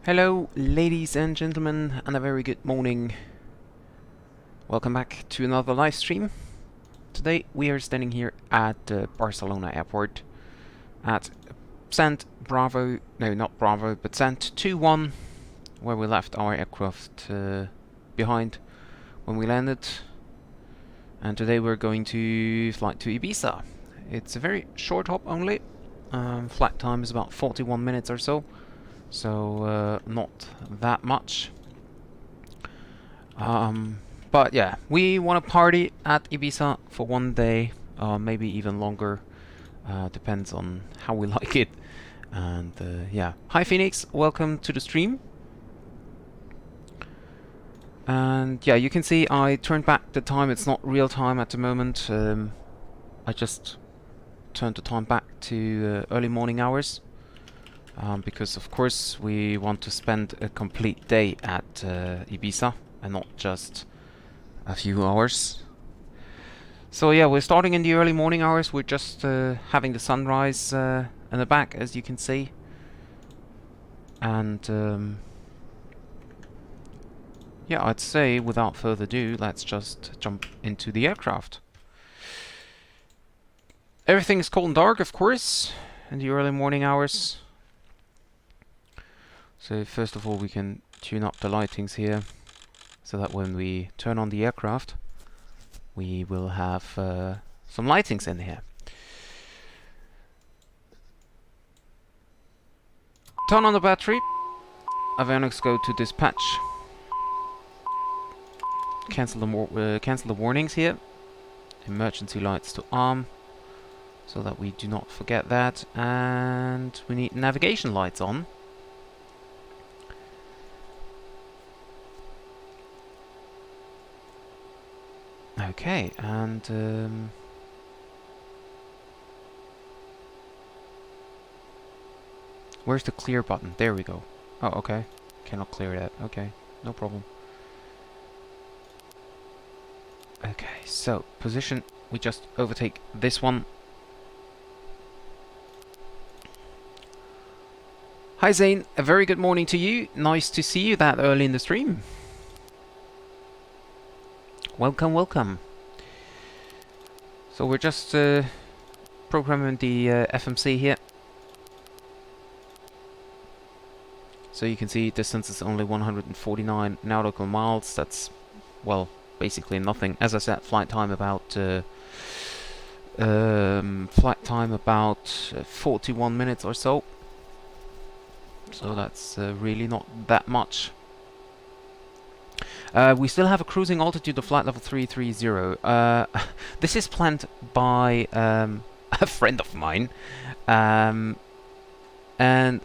Hello, ladies and gentlemen, and a very good morning. Welcome back to another live stream. Today we are standing here at Barcelona airport at Sant Bravo, no, not Bravo, but Sant 21, where we left our aircraft behind when we landed. And today we're going to fly to Ibiza. It's a very short hop only. Flight time is about 41 minutes or so. So not that much. But yeah, we want to party at Ibiza for one day, maybe even longer. Depends on how we like it. And yeah, hi Phoenix, welcome to the stream. And yeah, you can see I turned back the time. It's not real time at the moment. I just turned the time back to early morning hours. Because of course we want to spend a complete day at Ibiza and not just a few hours. So yeah, we're starting in the early morning hours. We're just having the sunrise in the back, as you can see. And yeah, I'd say without further ado, let's just jump into the aircraft. Everything is cold and dark, of course, in the early morning hours. So first of all, we can tune up the lightings here, so that when we turn on the aircraft, we will have some lightings in here. Turn on the battery. Avionics go to dispatch. Cancel the warnings here. Emergency lights to arm, so that we do not forget that. And we need navigation lights on. Okay, and where's the clear button? There we go. Oh, okay. Cannot clear that. Okay, no problem. Okay, so position. We just overtake this one. Hi Zane, a very good morning to you. Nice to see you that early in the stream. Welcome, welcome. So we're just programming the FMC here. So you can see distance is only 149 nautical miles. That's, well, basically nothing. As I said, flight time about 41 minutes or so. So that's really not that much. We still have a cruising altitude of flight level 330. This is planned by a friend of mine. And I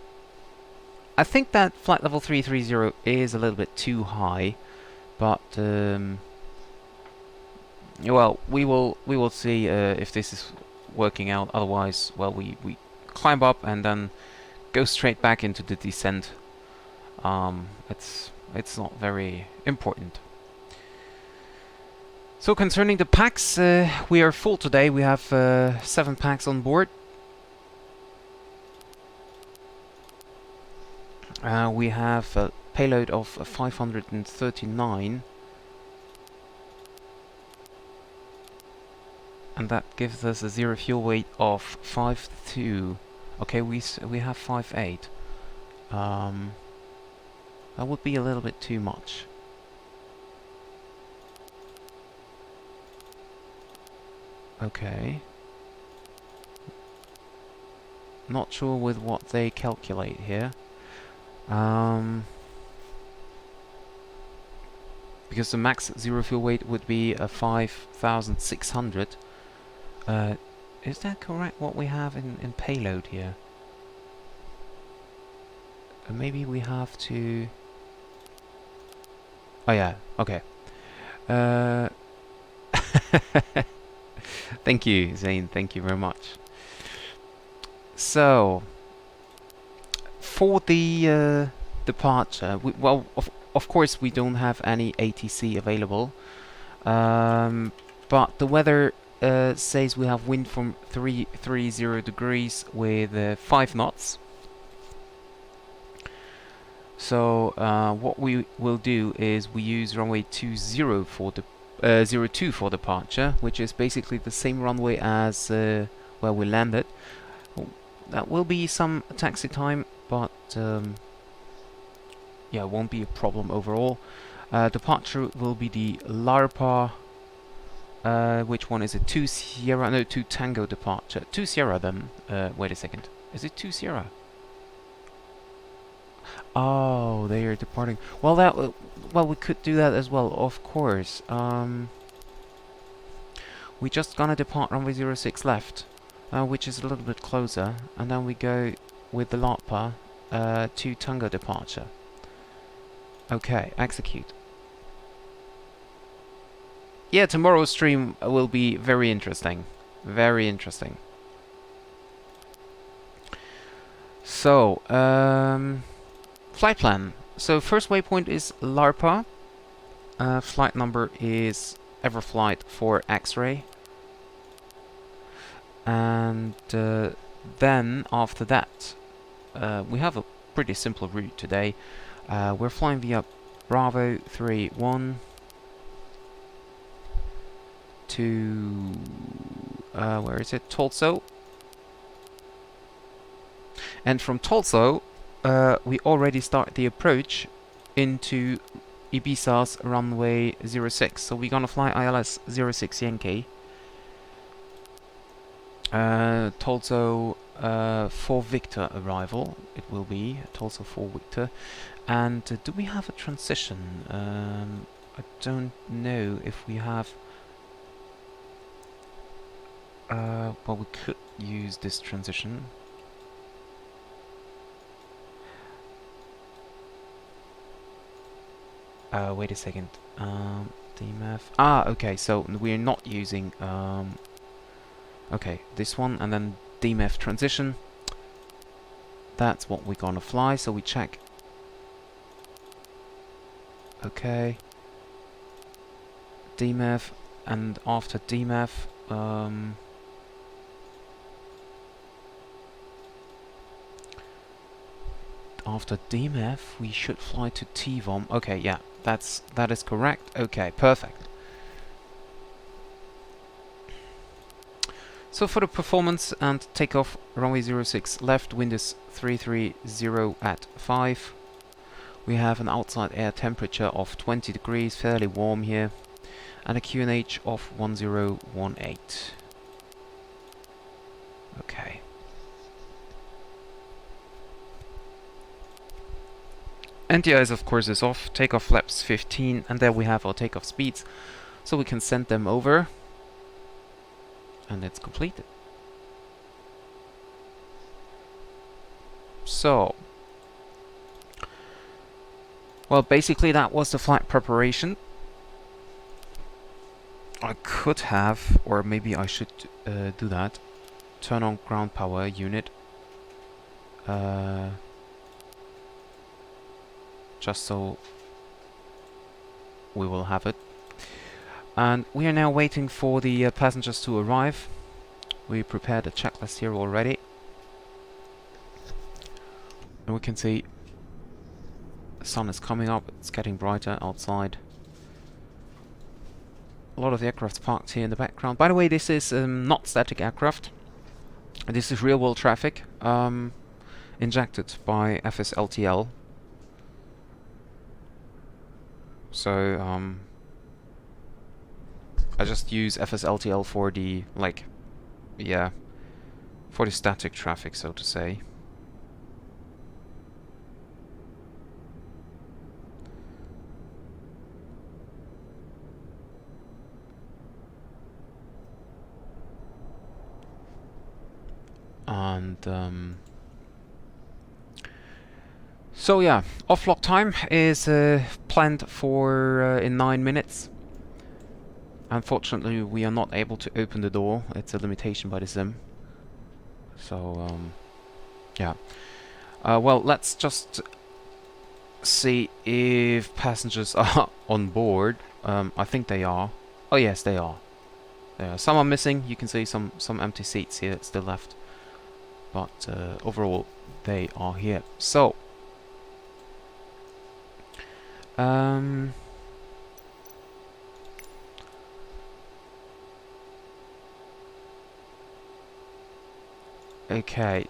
think that flight level 330 is a little bit too high. But, well, we will see if this is working out. Otherwise, well, we climb up and then go straight back into the descent. It's not very important. So concerning the packs, we are full today. We have 7 packs on board. We have a payload of 539, and that gives us a zero fuel weight of 5.2. Okay, we have 5.8. That would be a little bit too much. Okay. Not sure with what they calculate here. Because the max zero fuel weight would be 5,600. Is that correct what we have in payload here? Maybe we have to... Oh yeah, okay. Thank you, Zane, thank you very much. So, for the departure, well, of course we don't have any ATC available. But the weather says we have wind from 330 degrees with 5 knots. So what we will do is we use runway 20 for the 02 for departure, which is basically the same runway as where we landed. That will be some taxi time, but yeah, it won't be a problem overall. Departure will be the Larpa. Which one is it? 2 Sierra? No, 2 Tango departure. 2 Sierra then. Wait a second. Is it 2 Sierra? Oh, they are departing. Well, well, we could do that as well, of course. We just gonna depart runway 06 left, which is a little bit closer, and then we go with the LARPA to Tango departure. Okay, execute. Yeah, tomorrow's stream will be very interesting. Very interesting. So, flight plan. So first waypoint is LARPA. Flight number is Everflight 4 X-ray. And then after that, we have a pretty simple route today. We're flying via Bravo 31 to where is it? Tulsa. And from Tulsa, we already start the approach into Ibiza's runway 06. So we're gonna fly ILS 06 Yankee. Tulsa for Victor arrival. It will be Tulsa for Victor. And do we have a transition? I don't know if we have. Well, we could use this transition. Wait a second. DMF. Ah, okay. So we're not using. Okay, this one, and then DMF transition. That's what we're gonna fly. So we check. Okay. DMF, and after DMF, after DMF, we should fly to TVOM. Okay, yeah, that is correct. Okay, perfect. So for the performance and takeoff, runway 06 left, wind is 330 at 5. We have an outside air temperature of 20 degrees, fairly warm here, and a QNH of 1018. Okay. NTIs of course is off, takeoff flaps 15, and there we have our takeoff speeds, so we can send them over, and it's completed. So, well, basically that was the flight preparation. I could have, or maybe I should do that, turn on ground power unit. Just so we will have it. And we are now waiting for the passengers to arrive. We prepared a checklist here already. And we can see the sun is coming up, it's getting brighter outside. A lot of the aircraft parked here in the background. By the way, this is not static aircraft. This is real world traffic injected by FSLTL. So I just use FSLTL for the, like, yeah, for the static traffic, so to say. And so yeah, off-lock time is planned for in 9 minutes. Unfortunately, we are not able to open the door. It's a limitation by the sim. So yeah. Well, let's just see if passengers are on board. I think they are. Oh yes, they are. Some are missing. You can see some empty seats here still left. But overall, they are here. So Okay,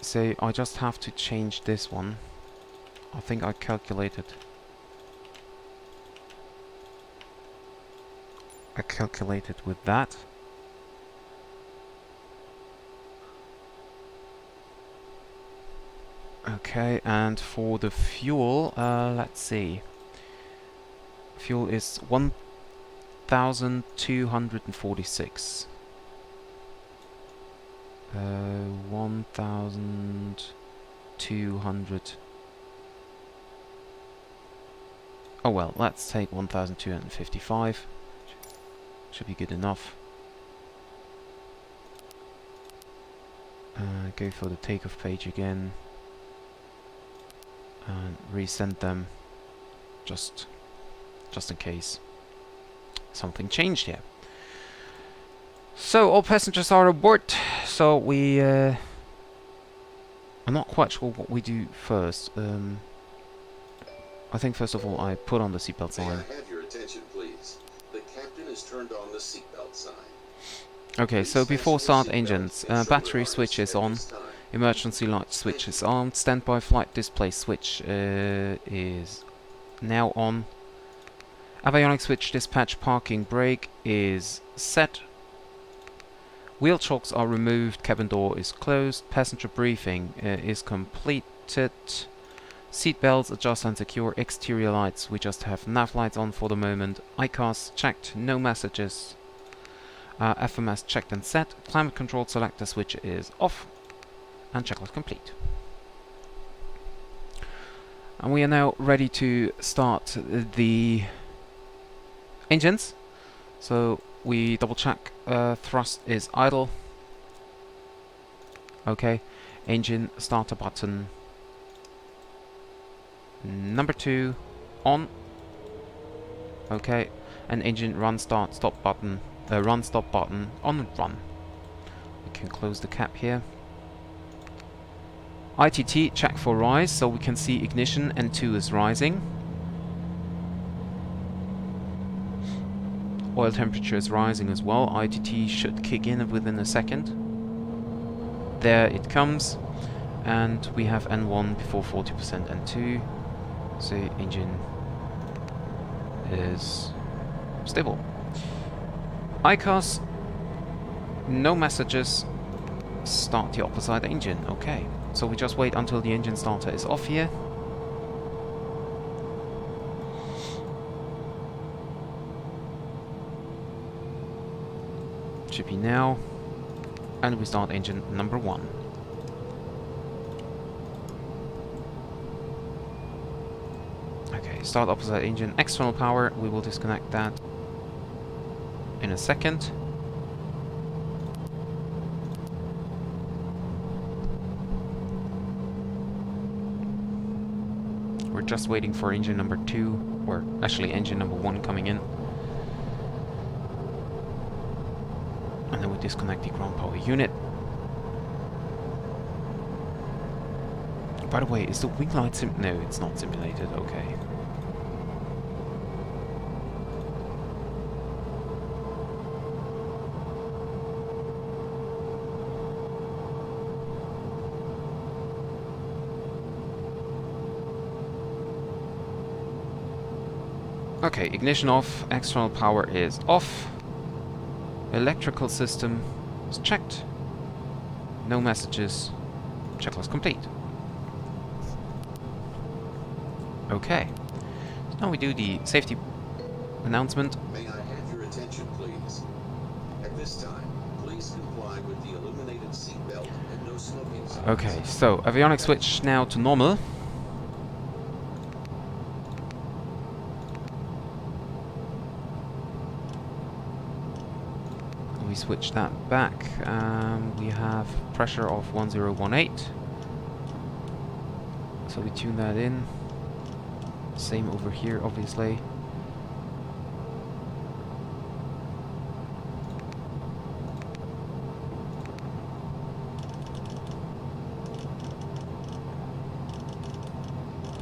so I just have to change this one. I think I calculated with that. Okay, and for the fuel, let's see. Fuel is 1,246. 1,200. Oh well, let's take 1,255. Should be good enough. Go for the takeoff page again and resend them, just in case something changed here. So all passengers are aboard. So we I'm not quite sure what we do first. I think first of all I put on the seatbelt sign. May I have your attention, please? The captain has turned on the seatbelt sign. Okay, so before start engines, battery switch is on, emergency light switch is on, standby flight display switch is now on, avionics switch dispatch parking brake is set, wheel chocks are removed, cabin door is closed, passenger briefing is completed, seat belts adjust and secure, exterior lights, we just have nav lights on for the moment, ICAS checked, no messages. FMS checked and set, climate control selector switch is off, and checklist complete. And we are now ready to start the engines. So we double check, thrust is idle. Okay, engine starter button number 2 on. Okay, and engine run start stop button. Run stop button on run. We can close the cap here. ITT check for rise, so we can see ignition and 2 is rising. Oil temperature is rising as well. ITT should kick in within a second. There it comes, and we have N1 before 40% N2, so engine is stable. ICAS, no messages, start the opposite engine. Okay, so we just wait until the engine starter is off here. Should be now, and we start engine number 1. Okay, start opposite engine, external power, we will disconnect that in a second. We're just waiting for engine number 2, or actually engine number 1 coming in. And then we disconnect the ground power unit. By the way, is the wing light no, it's not simulated, okay. Okay, ignition off, external power is off, electrical system is checked, no messages, checklist complete. Okay, so now we do the safety announcement. May I have your attention, please? At this time, please comply with the illuminated seatbelt and no smoking signs. Okay, so avionics switch now to normal. We switch that back. We have pressure of 1018. So we tune that in. Same over here, obviously.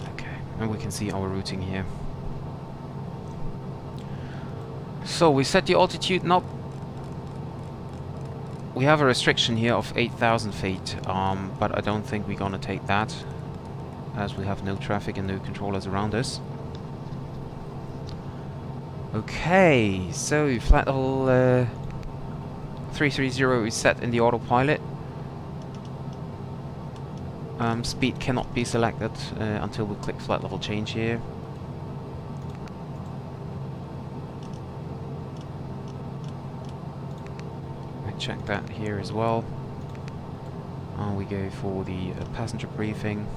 Okay, and we can see our routing here. So we set the altitude knob. We have a restriction here of 8,000 feet, but I don't think we're gonna take that, as we have no traffic and no controllers around us. Okay, so flight level 330 is set in the autopilot. Speed cannot be selected until we click flight level change here. Check that here as well. And we go for the passenger briefing.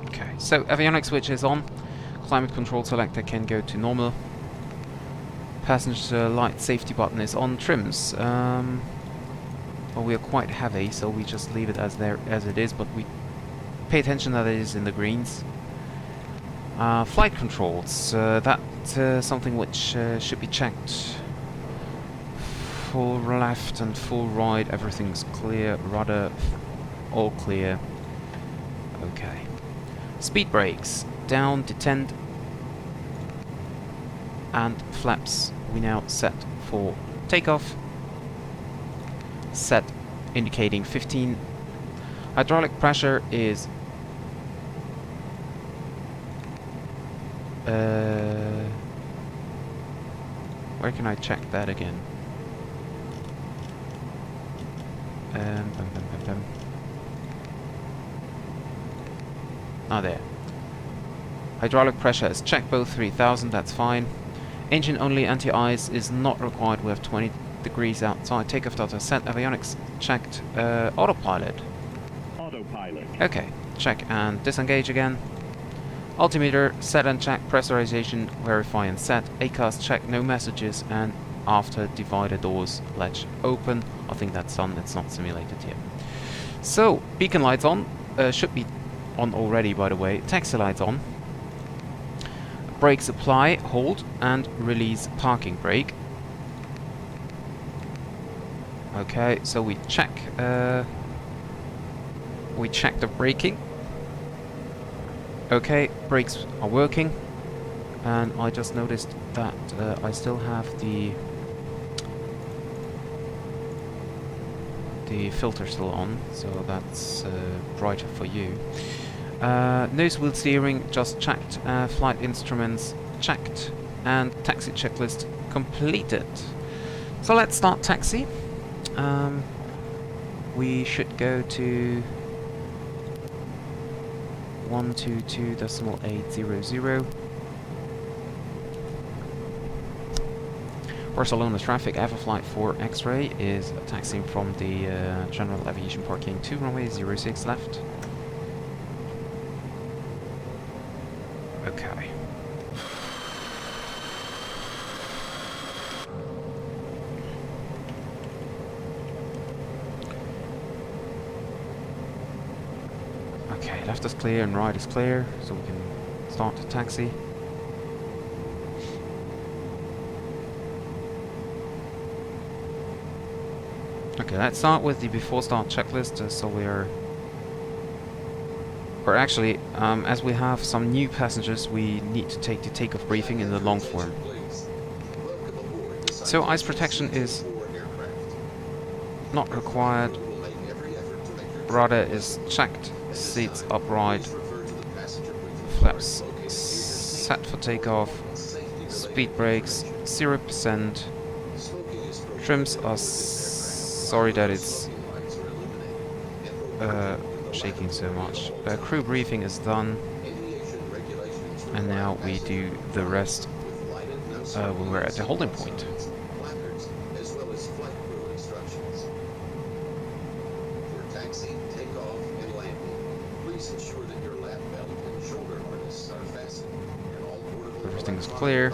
Okay, so avionics switch is on. Climate control selector can go to normal. Passenger light safety button is on. Trims. Well, we are quite heavy, so we just leave it as it is, but we pay attention that it is in the greens. Flight controls, that's something which should be checked. Full left and full right, everything's clear. Rudder, all clear. Okay. Speed brakes, down, detent, and flaps we now set for takeoff. Set indicating 15. Hydraulic pressure is where can I check that again? There. Hydraulic pressure is checked, both 3000, that's fine. Engine only anti-ice is not required, we have 20 degrees outside. Takeoff data set, avionics checked, autopilot. Autopilot. Okay, check and disengage again. Altimeter set and check, pressurization verify and set. ACAS check, no messages, and after divider doors latch open. I think that's done, it's not simulated here. So, beacon lights on, should be on already by the way. Taxi lights on. Brakes apply, hold, and release parking brake. Okay, so we check the braking. Okay, brakes are working, and I just noticed that I still have the filter still on, so that's brighter for you. Nose wheel steering just checked, flight instruments checked, and taxi checklist completed. So let's start taxi. We should go to 122.800. Barcelona traffic, Flight 4 X-ray is taxiing from the general aviation parking to runway 06 left. Okay. Okay, left is clear and right is clear, so we can start the taxi. Okay, let's start with the before start checklist. So or actually, as we have some new passengers, we need to take the takeoff briefing in the long form. So ice protection is not required. Rudder is checked. Seats upright. Flaps set for takeoff. Speed brakes 0%. Trims are sorry that it's shaking so much. Crew briefing is done, and now we do the rest when we're at the holding point. Everything is clear.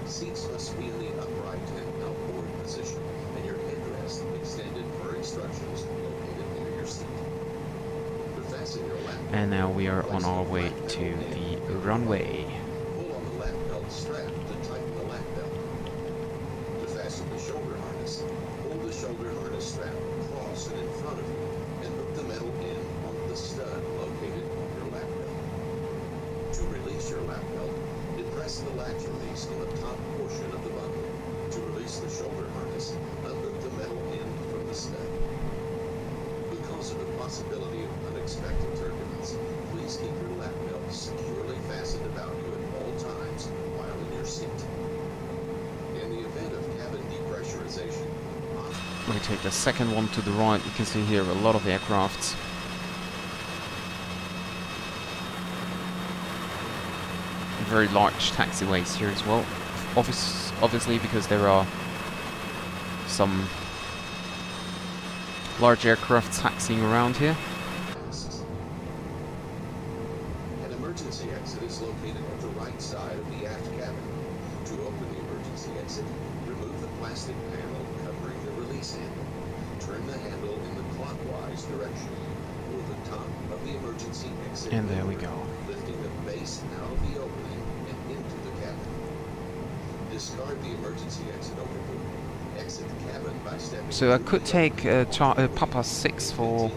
Seats must be in the upright and outboard position, and your headrest extended per instructions located near your seat. Fasten your lap. And now we are on our way to the runway. Pull on the lap belt strap to tighten the lap belt. To fasten the shoulder harness, pull the shoulder harness strap across and in front of you, and lap belt, depress the latch release on the top portion of the bundle. To release the shoulder harness, unhook the metal end from the stud. Because of the possibility of unexpected turbulence, please keep your lap belt securely fastened about you at all times while in your seat. In the event of cabin depressurization, let me take the second one to the right. You can see here a lot of aircrafts. Very large taxiways here as well. Obviously because there are some large aircraft taxiing around here. an emergency exit is located at the right side of the aft cabin. To open the emergency exit, remove the plastic panel covering the release handle. Turn the handle in the clockwise direction. Pull the top of the emergency exit And there we forward, go. lifting the base out of the opening and into the cabin. Discard the emergency exit overboard. Exit the cabin by stepping. So I could take Papa 6 for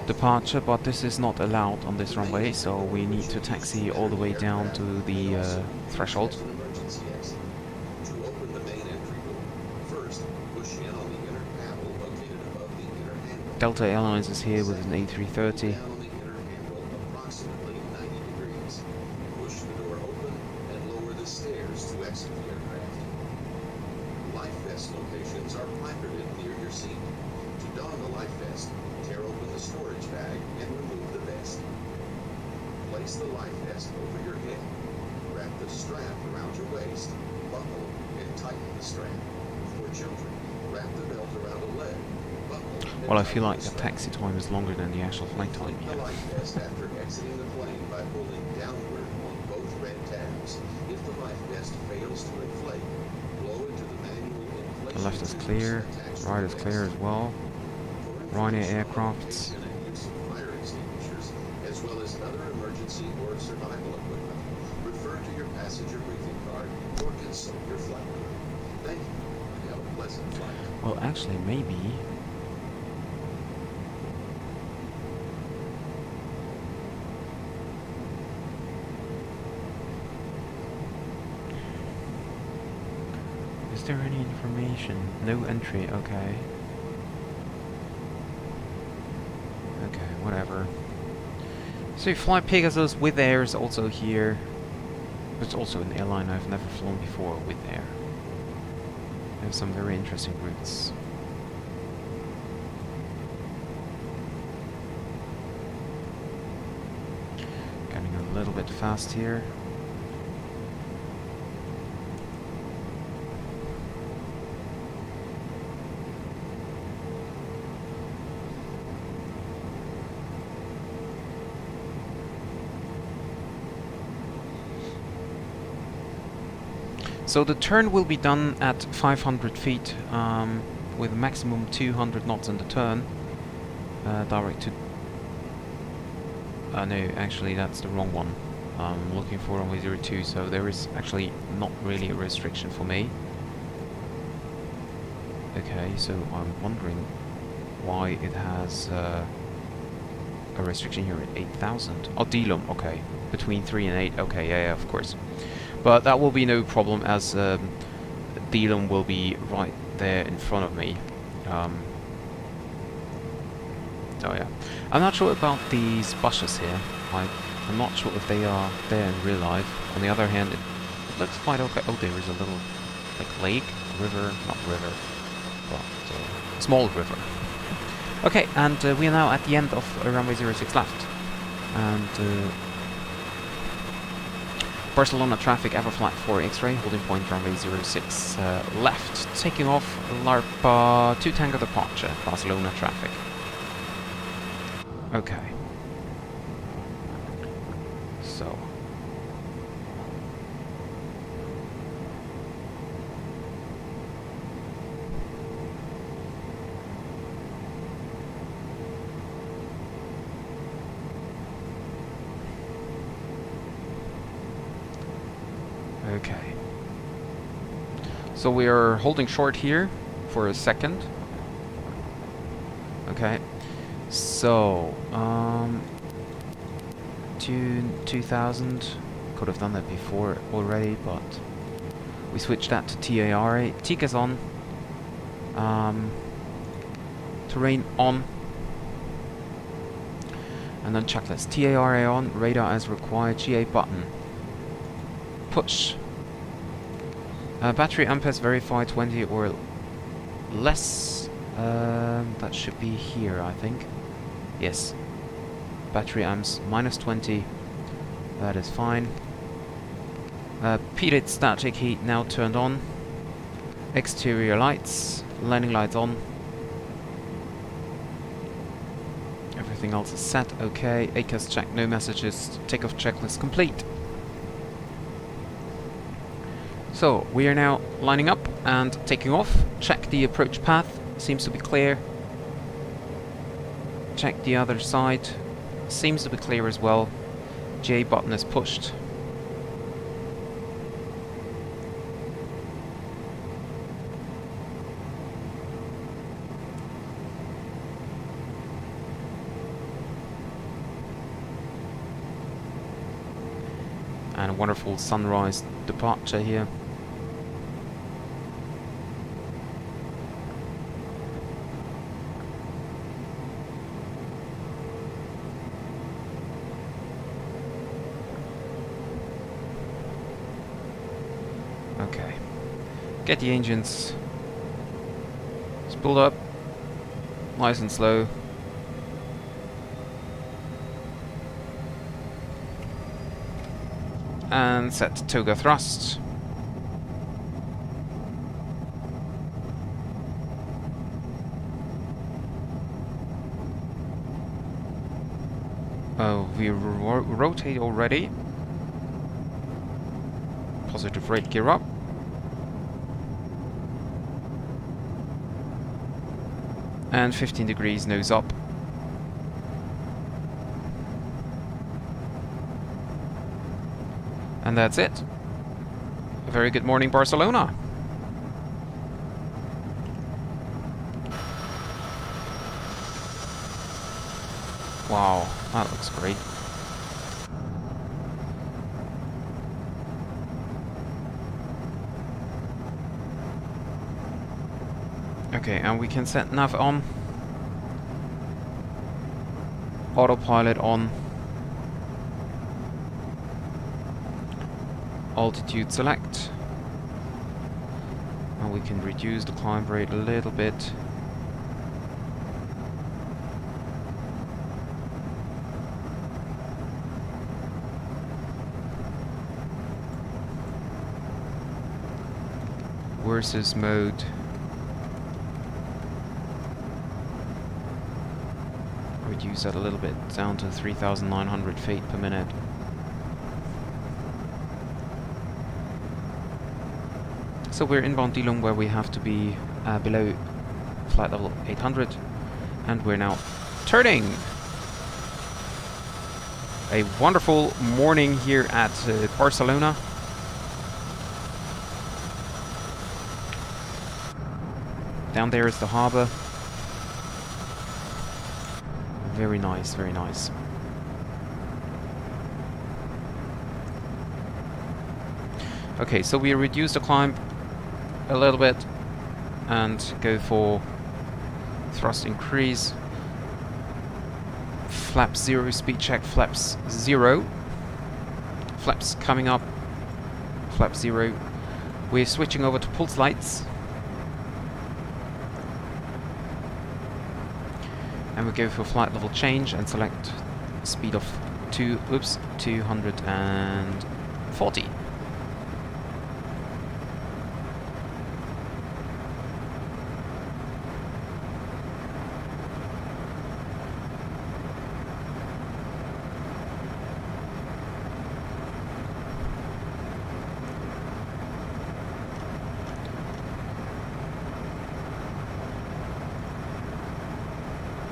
departure, but this is not allowed on this runway, so we need to taxi all the way down to the threshold. To open the main entry door, first push in on the inner panel located above the inner handle. Delta Airlines is here with an A330. Down on the inner handle approximately 90 degrees. Push the door open and lower the stairs to exit the aircraft. Life vest locations are placarded near your seat. To don the life vest, tear open the storage bag and remove the vest. Place the life vest over your head. Wrap the strap around your waist. Buckle and tighten the strap. For children, wrap the belt around a leg. Buckle and Well, I feel tighten like the the strap. taxi time is longer than the actual flight time. Inflate the life vest after exiting the plane by pulling downward on both red tabs. If the life vest fails to inflate, blow into the manual inflation. The left is tubes clear, attached to right the is vest. clear as well. For Ryanair information on aircrafts. location and use of fire extinguishers, as well as other emergency or survival equipment, refer to your passenger briefing card or consult your flight crew. Thank you and have a pleasant flight. Well, actually, maybe. Is there any information? No entry, okay. Okay, whatever. So Fly Pegasus with Air is also here. It's also an airline I've never flown before with Air. They have some very interesting routes. Getting a little bit fast here. So the turn will be done at 500 feet with a maximum 200 knots in the turn. Direct to... no, actually that's the wrong one. I'm looking for runway 02, so there is actually not really a restriction for me. Okay, so I'm wondering why it has a restriction here at 8,000. Oh, Delum, okay. Between 3 and 8, okay, yeah, of course. But that will be no problem, as Delum will be right there in front of me. So yeah, I'm not sure about these bushes here. I'm not sure if they are there in real life. On the other hand, it looks quite okay. Oh, there is a little like lake, river, not river, but small river. Okay, and we are now at the end of runway 06 left, and Barcelona traffic, Everflight 4 X-ray, holding point runway 06 left, taking off LARP 2 Tango departure, Barcelona traffic. Okay. So. Okay. So we are holding short here for a second. Okay. So, 2000 could have done that before already, but we switched that to TARA. TIC is on. Terrain on. And then checklist. TARA on, radar as required, GA button. Push. Battery amperes verify 20 or less. That should be here, I think. Yes. Battery amps minus 20. That is fine. Pedid static heat now turned on. Exterior lights. Landing lights on. Everything else is set. Okay. ACAS check. No messages. Takeoff checklist complete. So, we are now lining up and taking off. Check the approach path. Seems to be clear. Check the other side. Seems to be clear as well. J button is pushed. And a wonderful sunrise departure here. Okay. Get the engines spooled up, nice and slow. And set toga thrust. Oh, we rotate already. Positive rate gear up. And 15 degrees nose up. And that's it. A very good morning, Barcelona. Wow, that looks great. Okay, and we can set nav on. Autopilot on. Altitude select. And we can reduce the climb rate a little bit. Versus mode. Reduce that a little bit down to 3,900 feet per minute. So we're inbound Dilung, where we have to be below flight level 800, and we're now turning. A wonderful morning here at Barcelona. Down there is the harbour. Very nice, very nice. Okay, so we reduce the climb a little bit and go for thrust increase. Flaps 0, speed check, flaps 0. Flaps coming up, flap 0. We're switching over to pulse lights. And we go for flight level change and select speed of 240.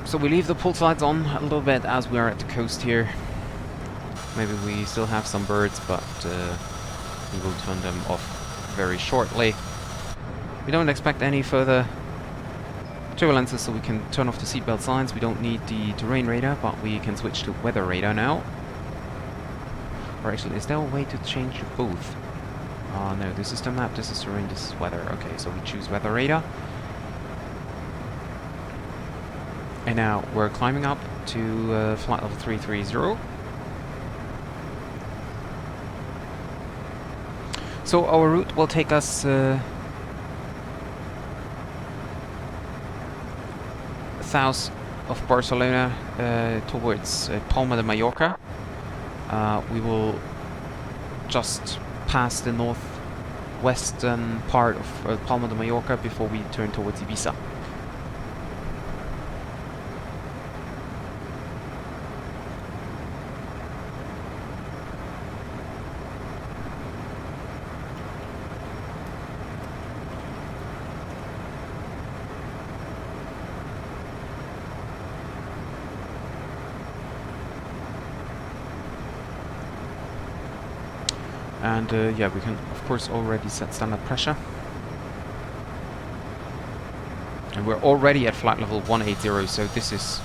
So we leave the pulse lights on a little bit as we are at the coast here. Maybe we still have some birds, but we will turn them off very shortly. We don't expect any further turbulences, so we can turn off the seatbelt signs. We don't need the terrain radar, but we can switch to weather radar now. Or actually, is there a way to change both? No, this is the map, this is the rain, this is weather. Okay, so we choose weather radar. And now we're climbing up to flight level 330. So our route will take us south of Barcelona towards Palma de Mallorca. We will just pass the northwestern part of Palma de Mallorca before we turn towards Ibiza. And yeah, we can of course already set standard pressure. And we're already at flight level 180, so this is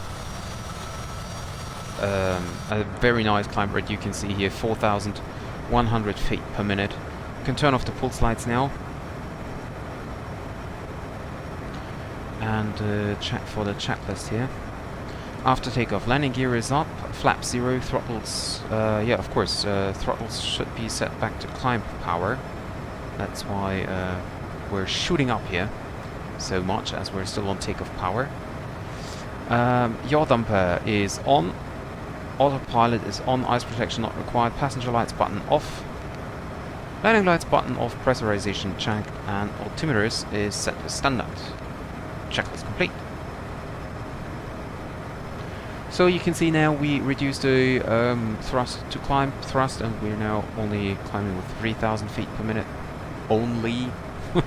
a very nice climb rate. You can see here 4,100 feet per minute. You can turn off the pulse lights now. And check for the checklist here. After takeoff, landing gear is up, flap 0, throttles, yeah, of course, throttles should be set back to climb power. That's why we're shooting up here so much, as we're still on takeoff power. Yaw damper is on, autopilot is on, ice protection not required, passenger lights button off, landing lights button off, pressurization checked, and altimeters is set to standard. Checklist complete. So you can see now we reduced the thrust to climb thrust, and we're now only climbing with 3,000 feet per minute. Only. Oh,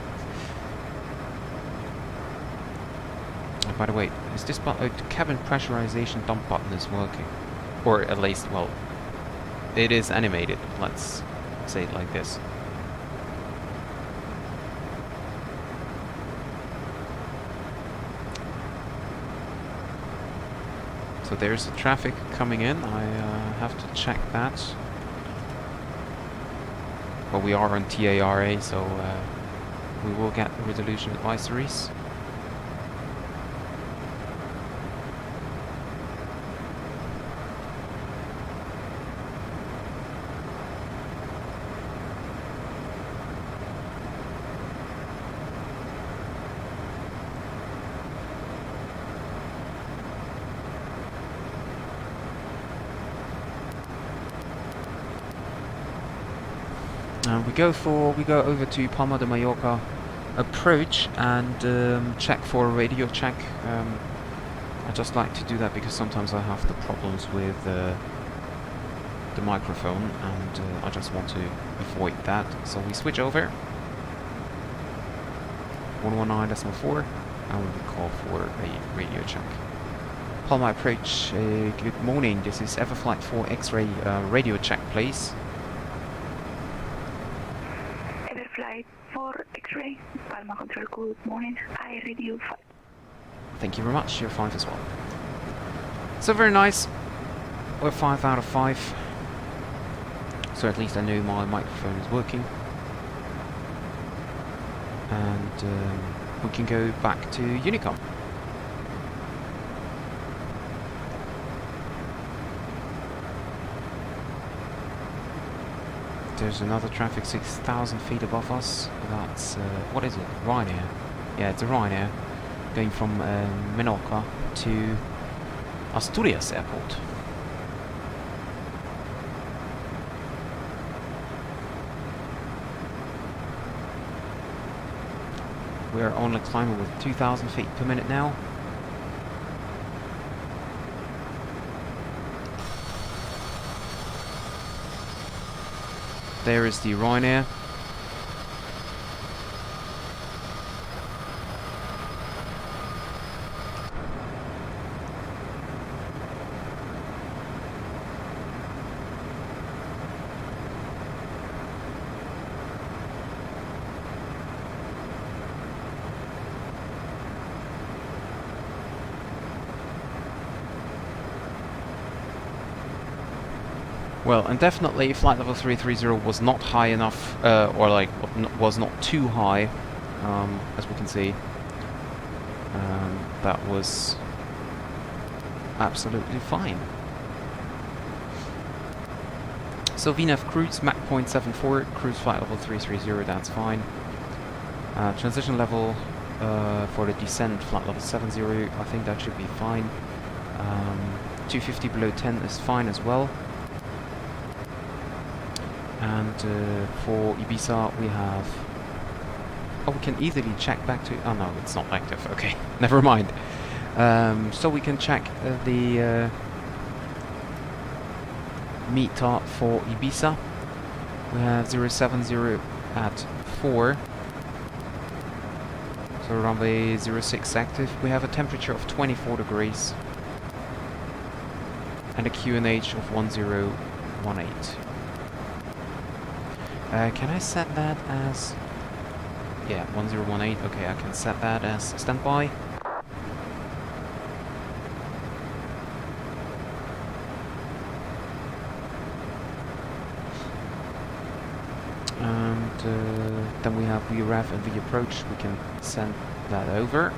by the way, is this the cabin pressurization dump button is working? Or at least, well, it is animated. Let's say it like this. So there's the traffic coming in. I have to check that. But we are on TARA, so we will get the resolution advisories. We go over to Palma de Mallorca approach and check for a radio check. I just like to do that because sometimes I have the problems with the microphone, and I just want to avoid that. So we switch over 119.4 and we call for a radio check. Palma approach, good morning, this is Everflight 4 X-ray radio check please. Everflight 4 X-ray, Palma Control, good morning, I read you 5. Thank you very much, you're 5 as well. So very nice, we're 5 out of 5. So at least I know my microphone is working. And we can go back to Unicom. There's another traffic 6,000 feet above us. That's, what is it? Ryanair. Yeah, it's a Ryanair going from Menorca to Asturias Airport. We're only climbing with 2,000 feet per minute now. There is the Ryanair. Well, and definitely flight level 330 was not high enough, or like was not too high, as we can see. That was absolutely fine. So VNAV cruise, Mach 0.74, cruise flight level 330, that's fine. Transition level for the descent, flight level 70, I think that should be fine. 250 below 10 is fine as well. And for Ibiza we have... Oh, we can easily check back to... Oh no, it's not active, okay, never mind. So we can check the META for Ibiza. We have 070 at 4. So runway 06 active. We have a temperature of 24 degrees. And a QNH of 1018. Can I set that as... Yeah, 1018. Okay, I can set that as standby. And then we have VREF and VApproach. We can send that over.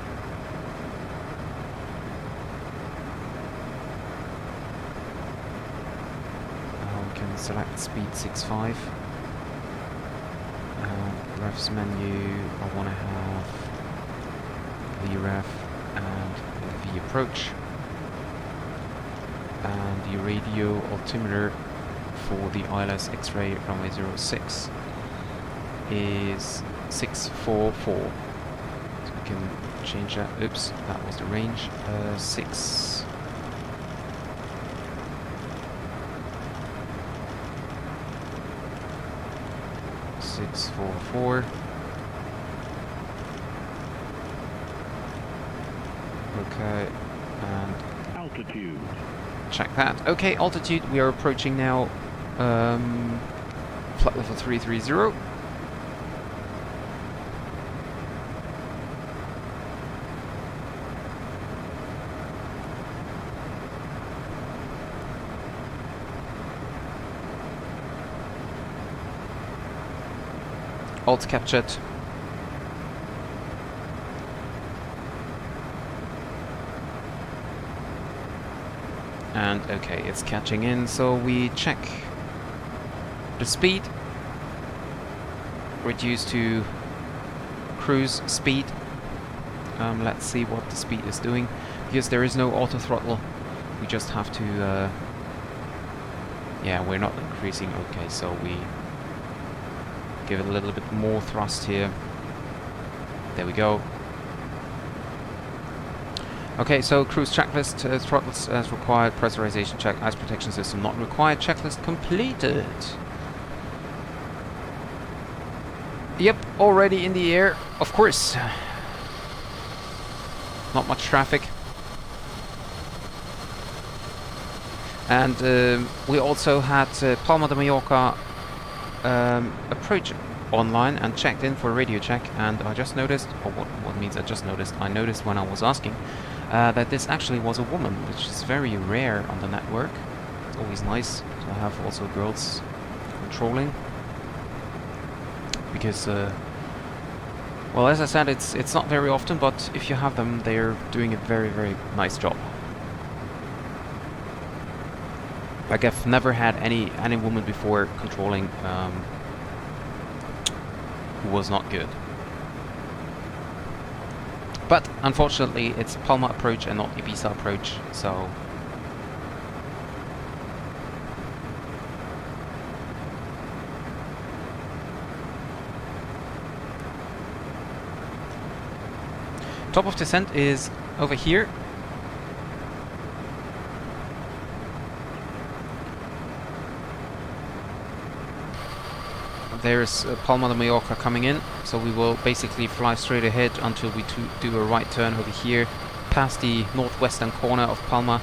We can select speed 65. Refs menu, I want to have VREF and VApproach. And the radio altimeter for the ILS X-ray runway 06 is 644. So we can change that. Oops, that was the range. 644. Okay, and altitude. Check that. Okay, altitude. We are approaching now flight level 330. Alt captured. And okay, it's catching in, so we check the speed. Reduce to cruise speed. Let's see what the speed is doing. Because there is no auto throttle, we just have to... yeah, we're not increasing. Okay, so we give it a little bit more thrust here. There we go. Okay, so cruise checklist, throttles as required, pressurization check, ice protection system not required, checklist completed. Yep, already in the air, of course. Not much traffic. And we also had Palma de Mallorca approach online and checked in for a radio check, and I just noticed, or what means I just noticed, I noticed when I was asking, that this actually was a woman, which is very rare on the network. It's always nice to have also girls controlling. Because, well, as I said, it's not very often, but if you have them, they're doing a very, very nice job. Like, I've never had any woman before controlling who was not good. But unfortunately, it's Palma approach and not Ibiza approach, so... Top of descent is over here. There's Palma de Mallorca coming in, so we will basically fly straight ahead until we do a right turn over here, past the northwestern corner of Palma,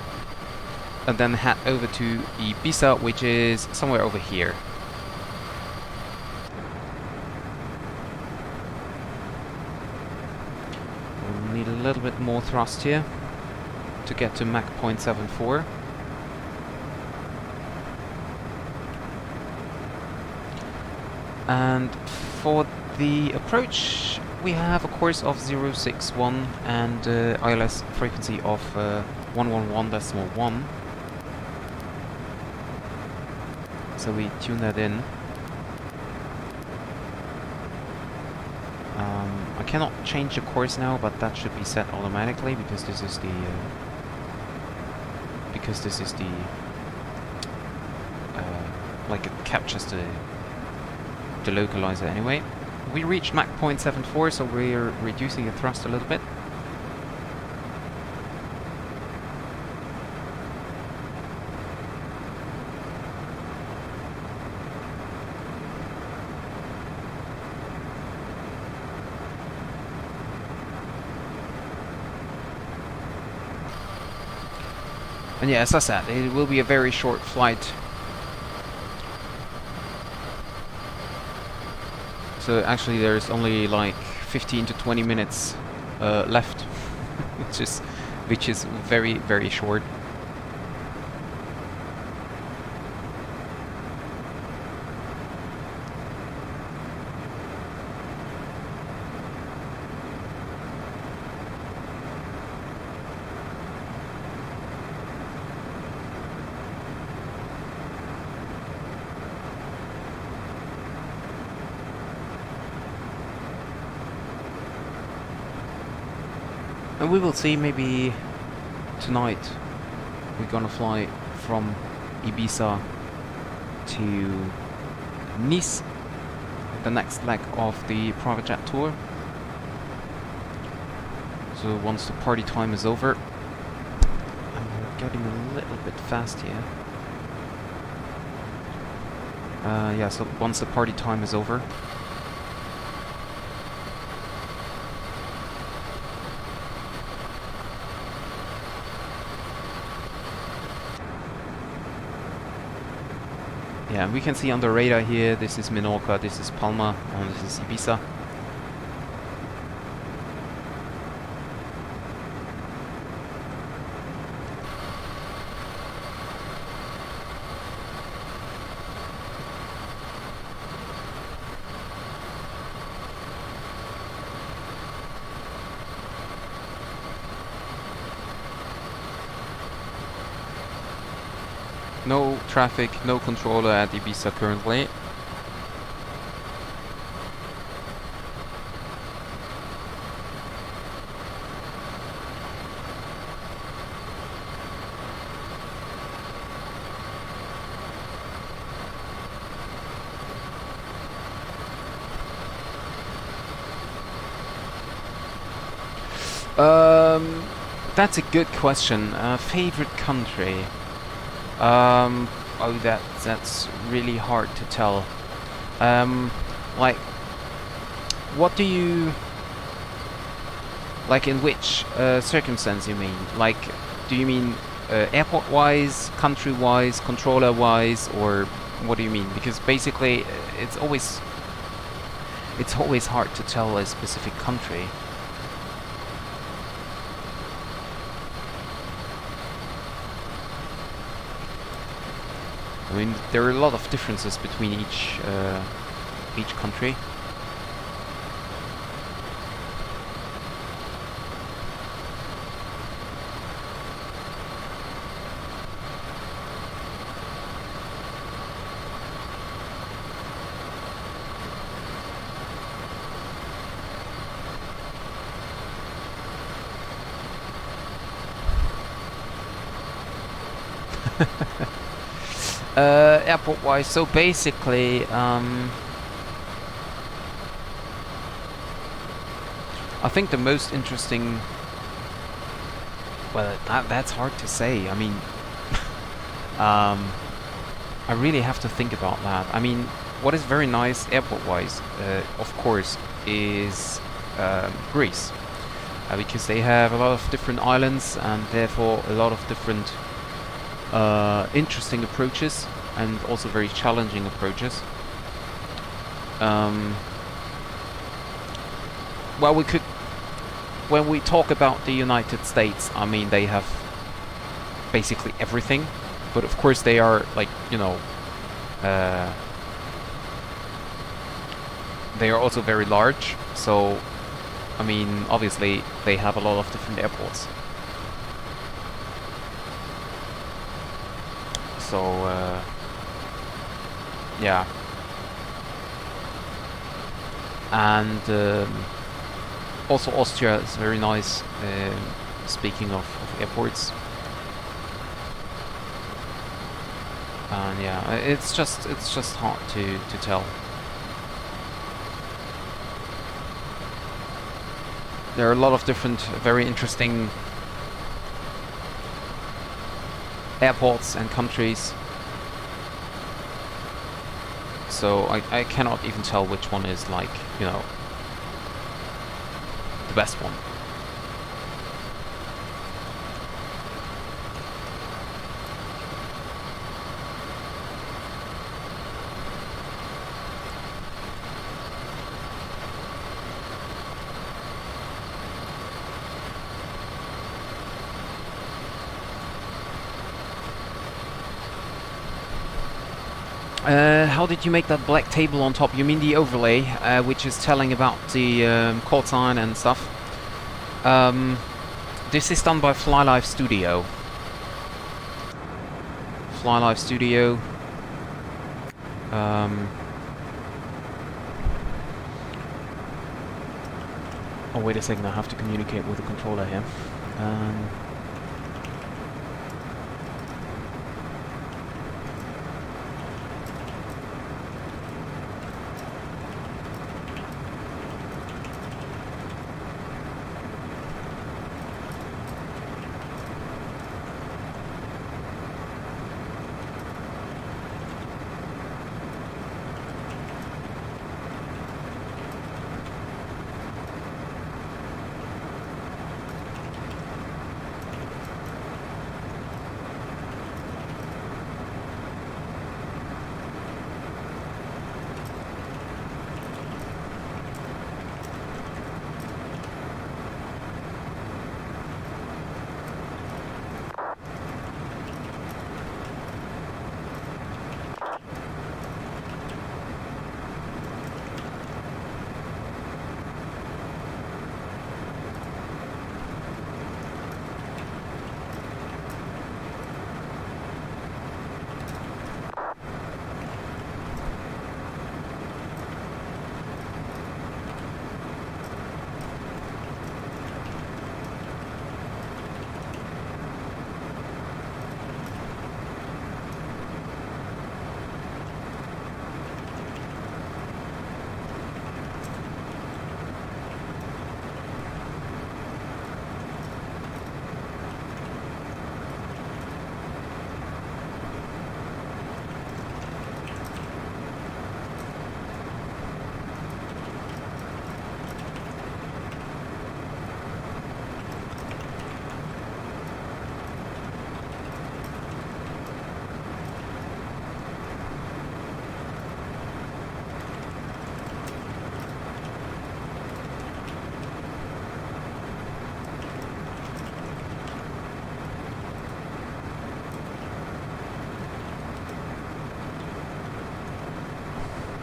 and then head over to Ibiza, which is somewhere over here. We'll need a little bit more thrust here to get to Mach 0.74. And for the approach, we have a course of 061 and ILS frequency of 111.1. So we tune that in. I cannot change the course now, but that should be set automatically because this is the like it captures the localizer anyway. We reached Mach 0.74, so we're reducing the thrust a little bit. And yeah, as I said, it will be a very short flight. So actually there's only like 15 to 20 minutes left, which is very, very short. And we will see, maybe tonight we're gonna fly from Ibiza to Nice, the next leg of the private jet tour. So once the party time is over, and we're getting a little bit fast here. Yeah, so once the party time is over, yeah, we can see on the radar here, this is Menorca, this is Palma, and this is Ibiza. No traffic, no controller at Ibiza currently. That's a good question. Favorite country? Oh, that's really hard to tell. Like, what do you like? In which circumstance you mean? Like, do you mean airport-wise, country-wise, controller-wise, or what do you mean? Because basically, it's always hard to tell a specific country. I mean, there are a lot of differences between each country. Airport-wise, so basically, I think the most interesting... Well, that's hard to say. I mean, I really have to think about that. I mean, what is very nice airport-wise, of course, is Greece. Because they have a lot of different islands and therefore a lot of different interesting approaches and also very challenging approaches. Well, when we talk about the United States, I mean, they have basically everything, but of course they are, like, you know, they are also very large, so I mean, obviously they have a lot of different airports. So yeah, and also Austria is very nice. Speaking of airports, and yeah, it's just hard to tell. There are a lot of different, very interesting airports and countries. So I cannot even tell which one is, like, you know, the best one. How did you make that black table on top? You mean the overlay, which is telling about the call sign and stuff? This is done by FlyLive Studio. FlyLive Studio. Oh, wait a second, I have to communicate with the controller here.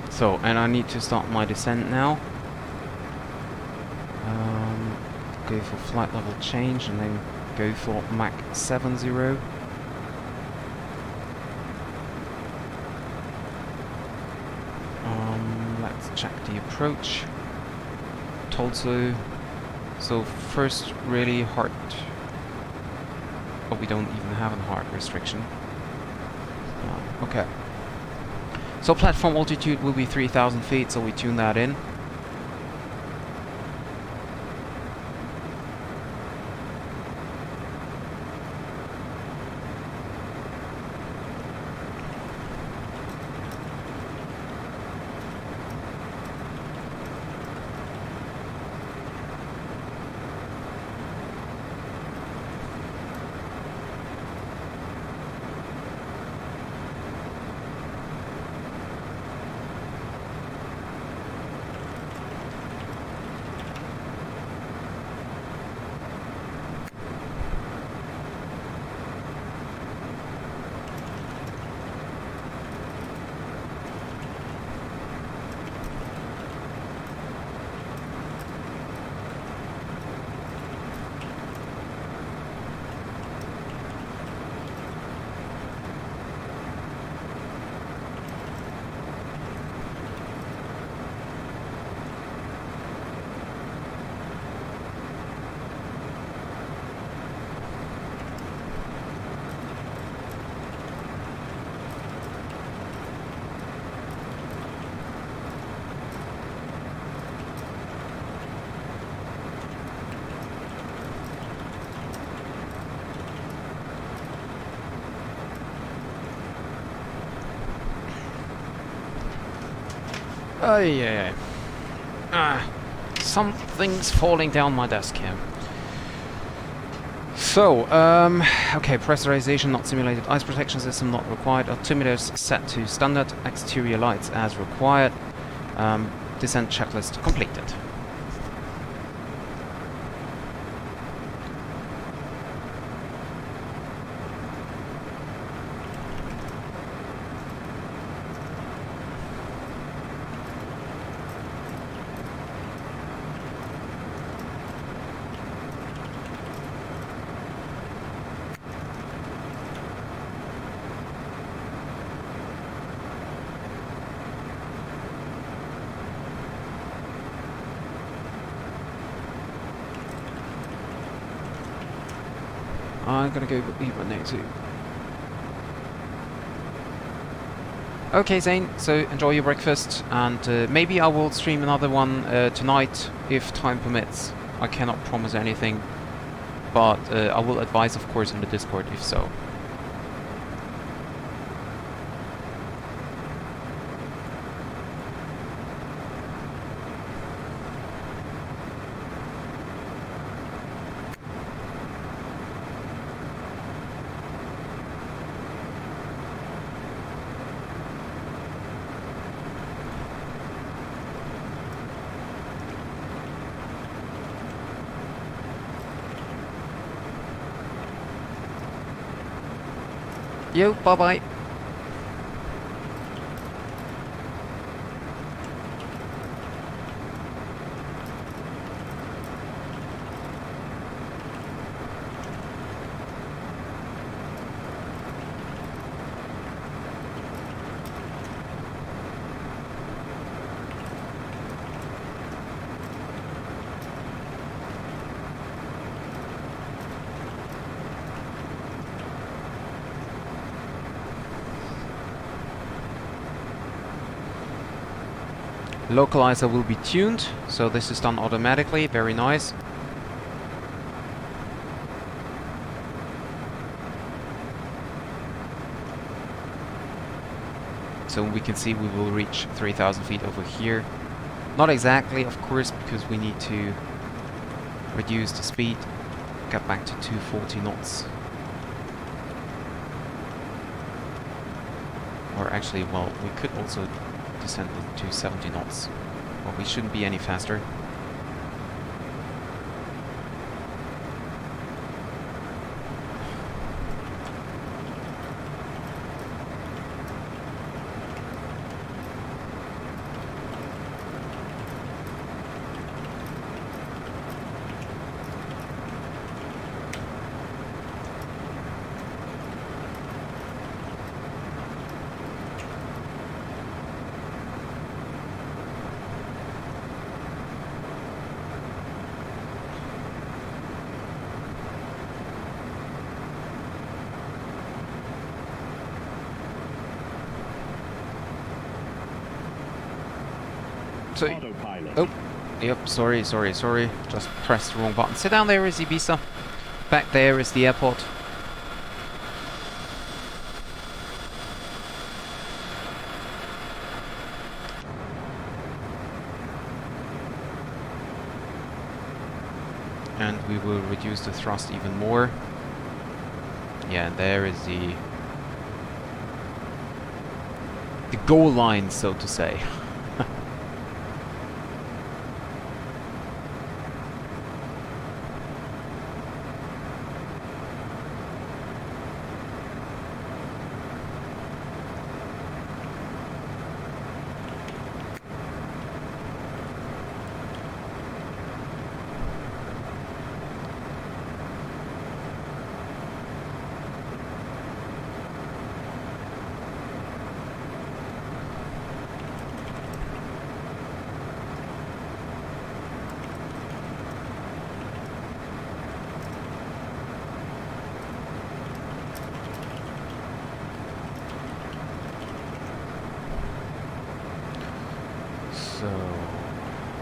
So, and I need to start my descent now. Go for flight level change and then go for Mach 70. Let's check the approach. Tulsa. So first, really hard. Oh, we don't even have a hard restriction. Okay. So platform altitude will be 3,000 feet, so we tune that in. Oh yeah. Something's falling down my desk here. So, okay, pressurization not simulated, ice protection system not required, altimeters set to standard, exterior lights as required, descent checklist completed. I'm gonna go eat my next too. Okay, Zane, so enjoy your breakfast, and maybe I will stream another one tonight if time permits. I cannot promise anything, but I will advise, of course, in the Discord if so. Yo, bye-bye. Localizer will be tuned, so this is done automatically, very nice. So we can see we will reach 3,000 feet over here. Not exactly, of course, because we need to reduce the speed, get back to 240 knots. Or actually, well, we could also descend to 270 knots. Well, we shouldn't be any faster. So, oh, yep, sorry, just pressed the wrong button. So down there is Ibiza, back there is the airport. And we will reduce the thrust even more. Yeah, and there is the goal line, so to say.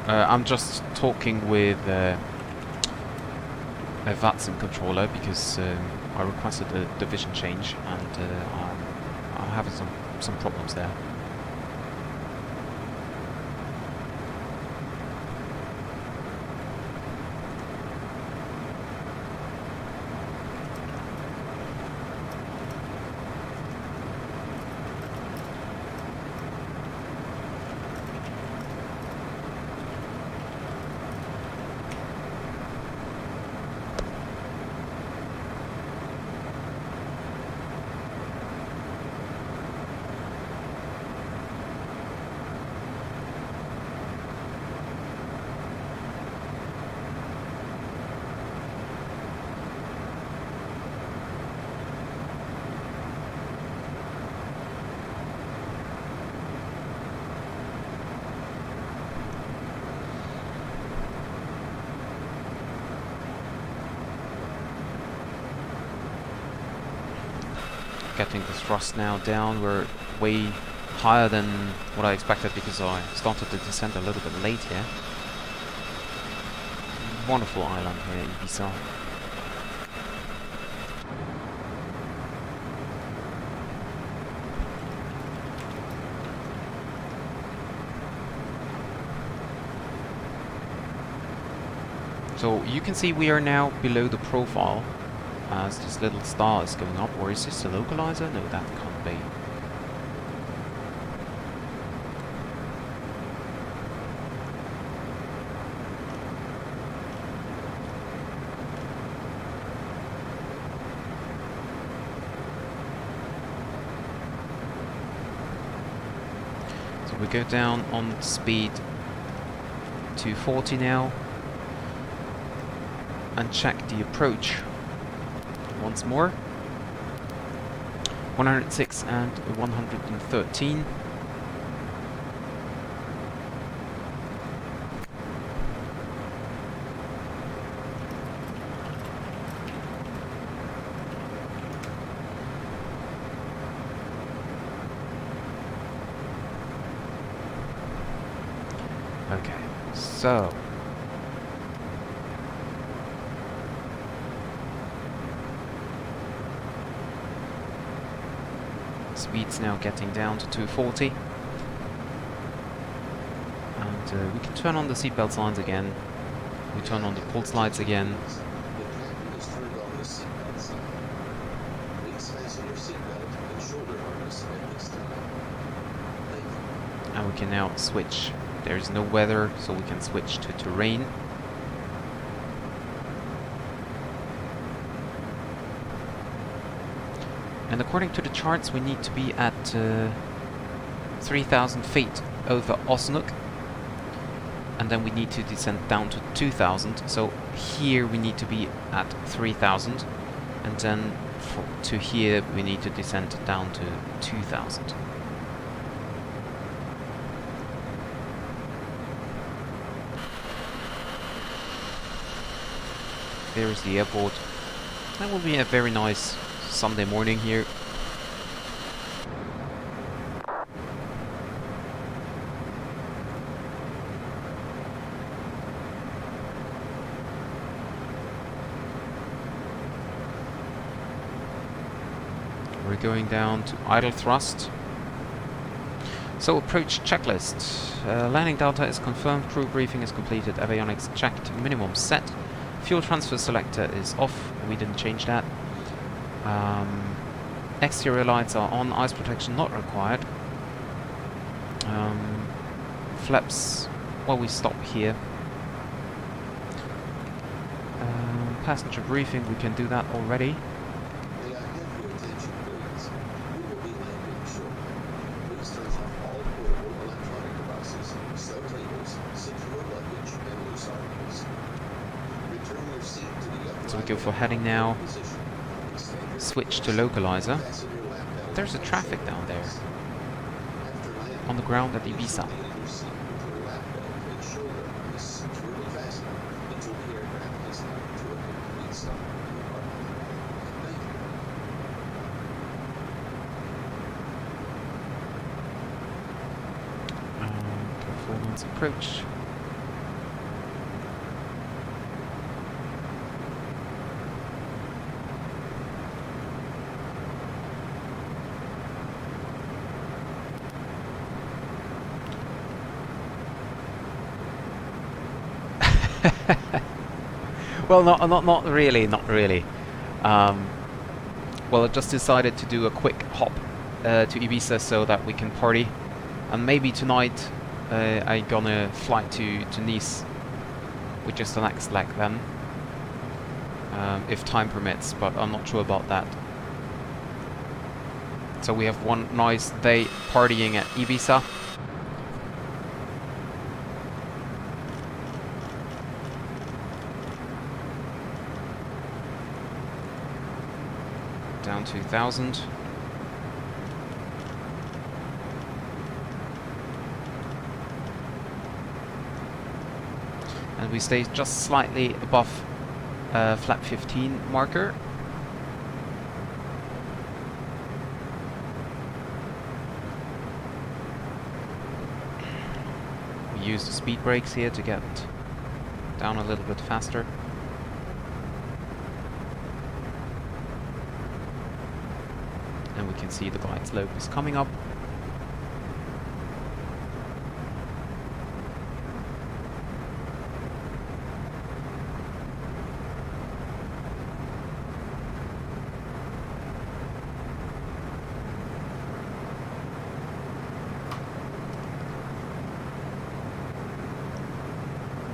I'm just talking with a VATSIM controller because I requested a division change and I'm having some problems there. getting the thrust now down. We're way higher than what I expected because I started the descent a little bit late here. Wonderful island here, Ibiza. So you can see we are now below the profile as this little star is going up. Or is this a localizer? No, that can't be. So we go down on speed 240 now. And check the approach once more. 106 and 113. Okay, so speed's now getting down to 240, and we can turn on the seatbelt signs again. We turn on the pulse lights again. The captain has turned on the seatbelt sign. Please fasten your seatbelt and shoulder harness at this time. Thank you. And we can now switch. There's no weather, so we can switch to terrain. And according to the charts, we need to be at 3,000 feet over Osnabrück, and then we need to descend down to 2,000. So here we need to be at 3,000, and then to here we need to descend down to 2,000. There is the airport. That will be a very nice Sunday morning here. We're going down to idle thrust. So approach checklist. Landing data is confirmed, crew briefing is completed, avionics checked, minimum set. Fuel transfer selector is off, we didn't change that. Exterior lights are on, ice protection not required. Flaps, well, we stop here. Passenger briefing, we can do that already. May I have your attention, please? We will be landing shortly. Please turn off all portable electronic devices, cell tables, secure luggage, and loose articles. Return your seat to the upright So we go for heading now. position. Extend your Switch to localizer. fasten your lap belt There's a and traffic shoulder down there. harness. After landing, On the ground at please Ibiza. remain in your seat with your lap belt and shoulder harness securely fastened until the aircraft has come to a complete stop in the parking lot. Thank you. Performance approach. Well, not really. Well, I just decided to do a quick hop to Ibiza so that we can party, and maybe tonight I gonna fly to Nice, which is the next leg then, if time permits. But I'm not sure about that. So we have one nice day partying at Ibiza. Down 2,000. And we stay just slightly above flap 15 marker. use the speed brakes here to get down a little bit faster. And we can see the glide slope is coming up.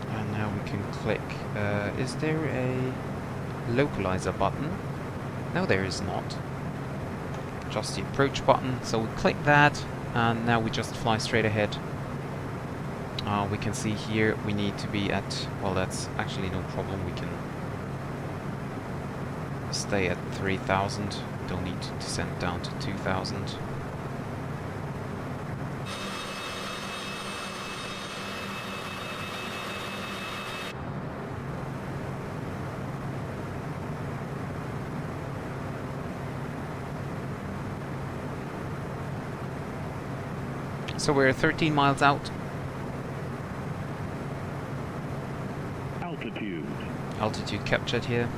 And now we can click. Is there a localizer button? No, there is not. Just the approach button, so we click that, and now we just fly straight ahead. We can see here we need to be at, well, that's actually no problem, we can stay at 3000, don't need to descend down to 2000. So we're 13 miles out. Altitude captured here.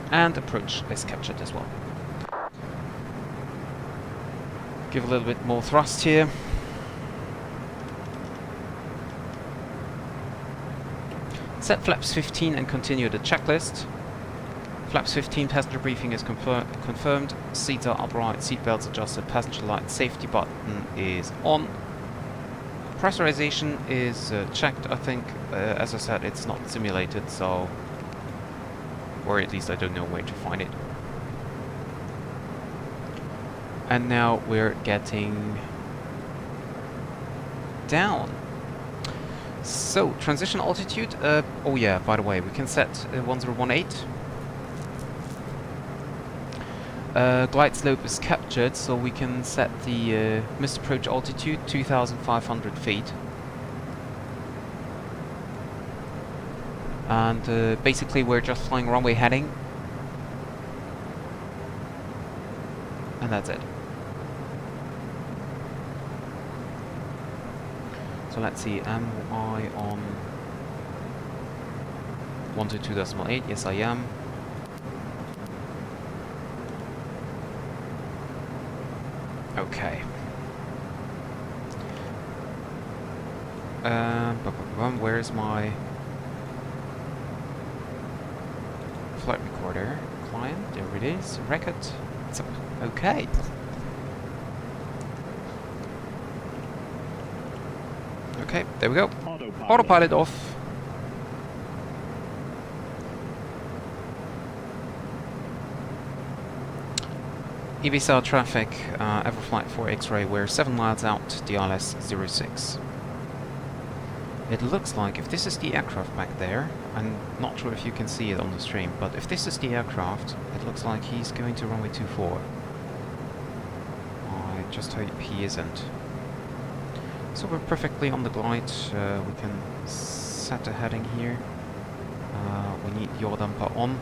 And approach is captured as well. Give a little bit more thrust here. Set flaps 15 and continue the checklist. Flaps 15 passenger briefing is confirmed. Seats are upright, seatbelts adjusted, passenger light safety button is on. Pressurization is checked, I think. As I said, it's not simulated, so... or at least I don't know where to find it. And now we're getting down. So, transition altitude. Oh yeah, by the way, we can set 1018. Glide slope is captured, so we can set the missed approach altitude 2,500 feet. And basically we're just flying runway heading. And that's it. So let's see, am I on 122.8? Yes, I am. Okay. Where's my flight recorder? Client, there it is. Record. It's up. Okay. Okay, there we go. Autopilot off. Ibiza traffic, Everflight 4 X-ray, we're 7 miles out, DLS 06. It looks like, if this is the aircraft back there, I'm not sure if you can see it on the stream, but if this is the aircraft, it looks like he's going to runway 24. I just hope he isn't. So we're perfectly on the glide, we can set a heading here. We need yaw damper on.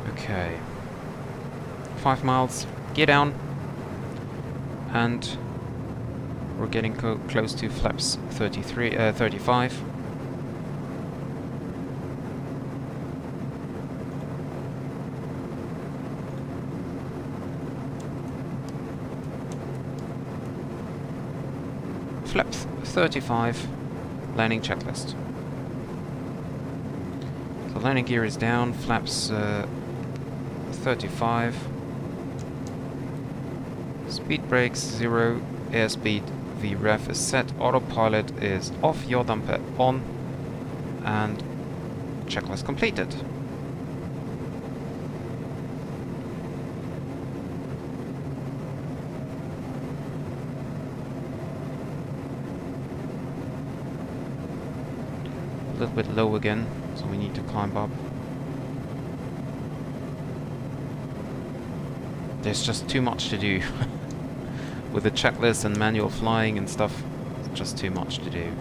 Okay. 5 miles, gear down. And we're getting close to flaps 35. Flaps 35, landing checklist. So landing gear is down, flaps 35. Speed brakes 0, airspeed VREF is set, autopilot is off, yaw damper on, and checklist completed. A little bit low again, so we need to climb up. There's just too much to do. with the checklist and manual flying and stuff, it's just too much to do.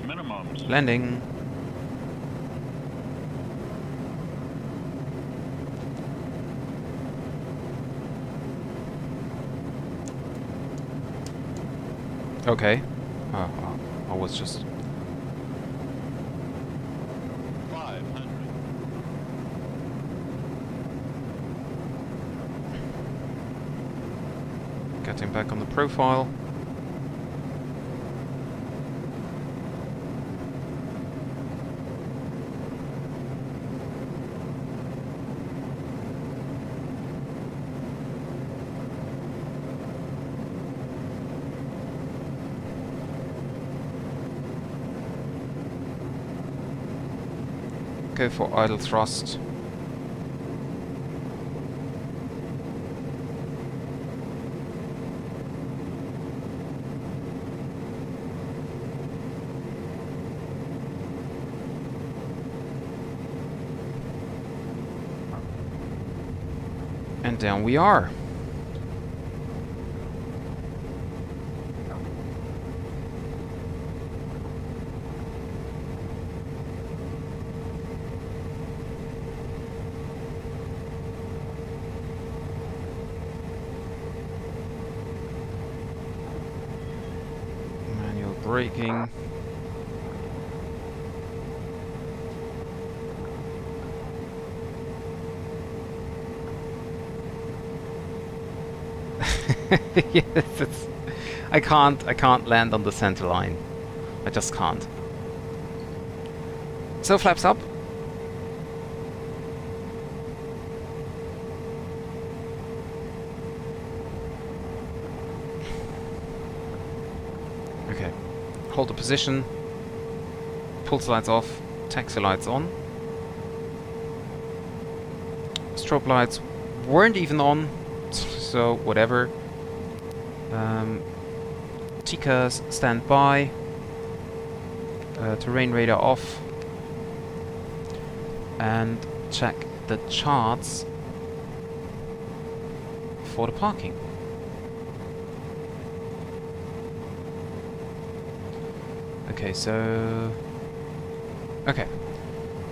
Minimums. Landing. Okay. Oh, I was just... 500. Getting back on the profile. Go for idle thrust. And down we are. Manual braking. Yes, I can't land on the center line. I just can't. So flaps up. Okay. Hold the position. Pulse lights off. Taxi lights on. Strobe lights weren't even on, so whatever. TCAS stand by. Terrain radar off. And check the charts for the parking. Okay, so... Okay.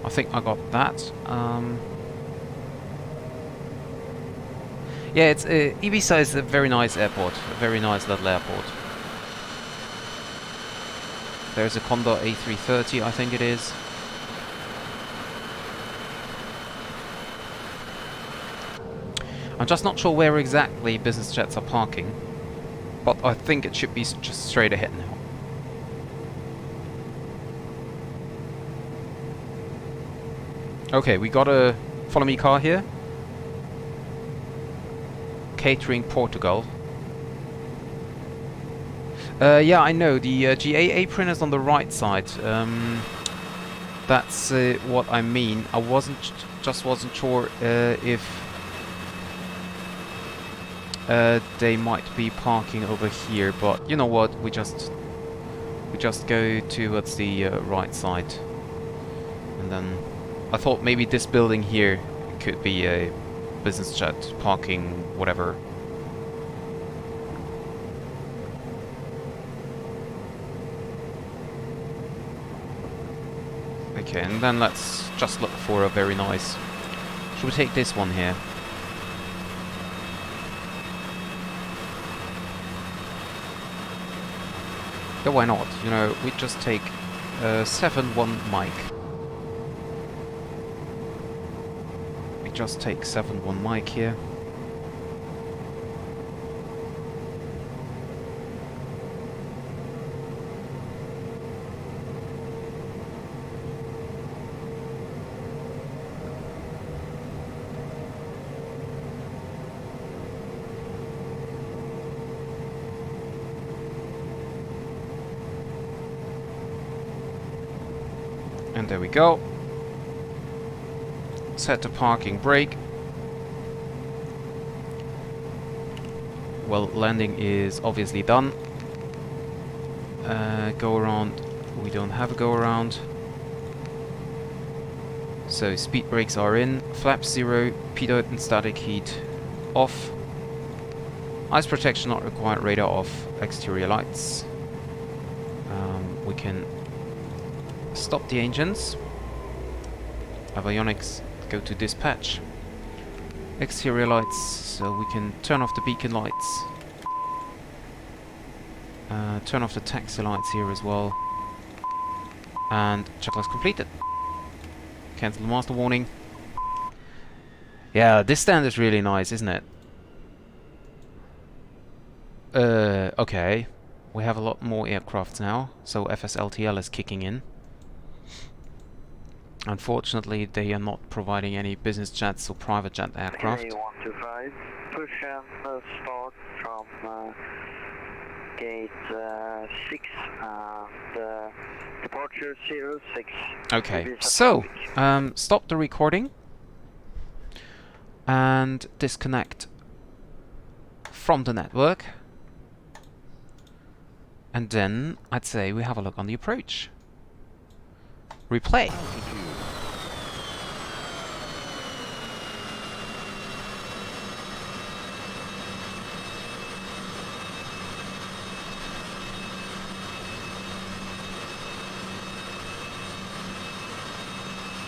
I think I got that. Yeah, it's Ibiza is a very nice airport, a very nice little airport. There's a Condor A330, I think it is. I'm just not sure where exactly business jets are parking, but I think it should be just straight ahead now. Okay, we got a follow me car here. Catering Portugal. Yeah, I know. The GA apron is on the right side. That's what I mean. I just wasn't sure if they might be parking over here. But you know what? We just go towards the right side, and then I thought maybe this building here could be a business jet parking, whatever. Okay, and then let's just look for a very nice... Should we take this one here? Yeah, why not? You know, we just take 7-1 mic. We just take 7-1 mic here. And there we go. Set to parking brake. Well, landing is obviously done. Go around, we don't have a go around. So speed brakes are in, flaps 0, pitot and static heat off. Ice protection not required, radar off, exterior lights. We can stop the engines. Avionics, go to dispatch. Exterior lights, so we can turn off the beacon lights. Turn off the taxi lights here as well. And checklist completed. Cancel the master warning. Yeah, this stand is really nice, isn't it? Okay. We have a lot more aircraft now, so FSLTL is kicking in. Unfortunately, they are not providing any business jets or private jet aircraft. K125, push and start from gate 6 and departure 06. Okay, Ibiza so traffic. stop the recording and disconnect from the network, and then I'd say we have a look on the approach. Replay.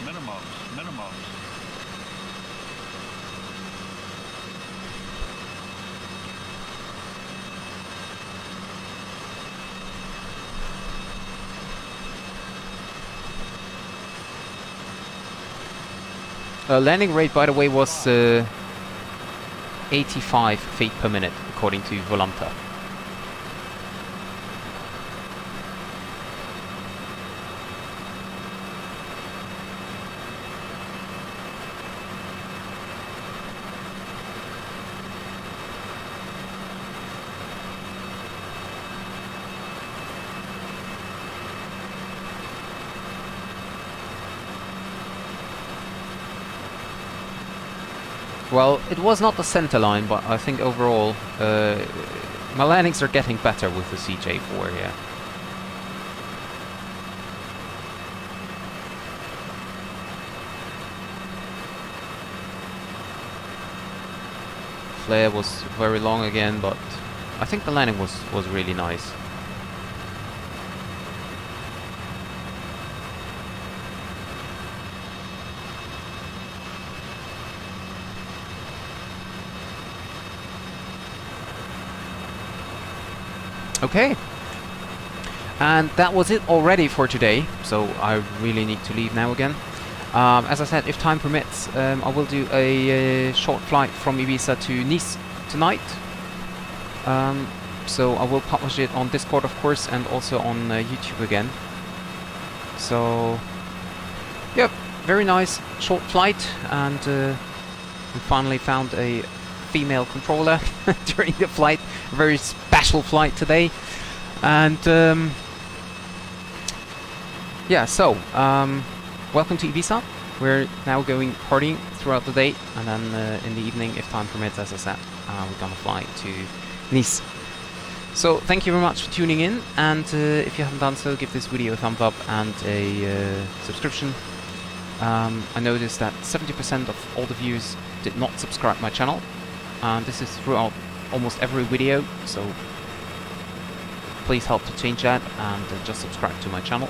Minimums. Landing rate, by the way, was 85 feet per minute, according to Volanta. Well, it was not the center line, but I think overall my landings are getting better with the CJ4 here. Flare was very long again, but I think the landing was really nice. Okay, and that was it already for today, so I really need to leave now again. As I said, if time permits, I will do a short flight from Ibiza to Nice tonight. So I will publish it on Discord, of course, and also on YouTube again. So, yep, very nice short flight, and we finally found a female controller during the flight. Very special flight today, and yeah, so welcome to Ibiza. We're now going partying throughout the day, and then in the evening, if time permits, as I said, we're gonna fly to Nice. So thank you very much for tuning in, and if you haven't done so, give this video a thumbs up and a subscription. I noticed that 70% of all the viewers did not subscribe my channel. This is throughout almost every video, so please help to change that and just subscribe to my channel.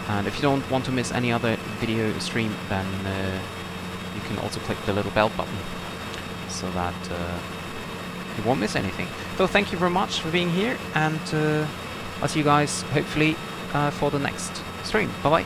And if you don't want to miss any other video stream, then you can also click the little bell button so that you won't miss anything. So thank you very much for being here, and I'll see you guys hopefully for the next stream. Bye bye.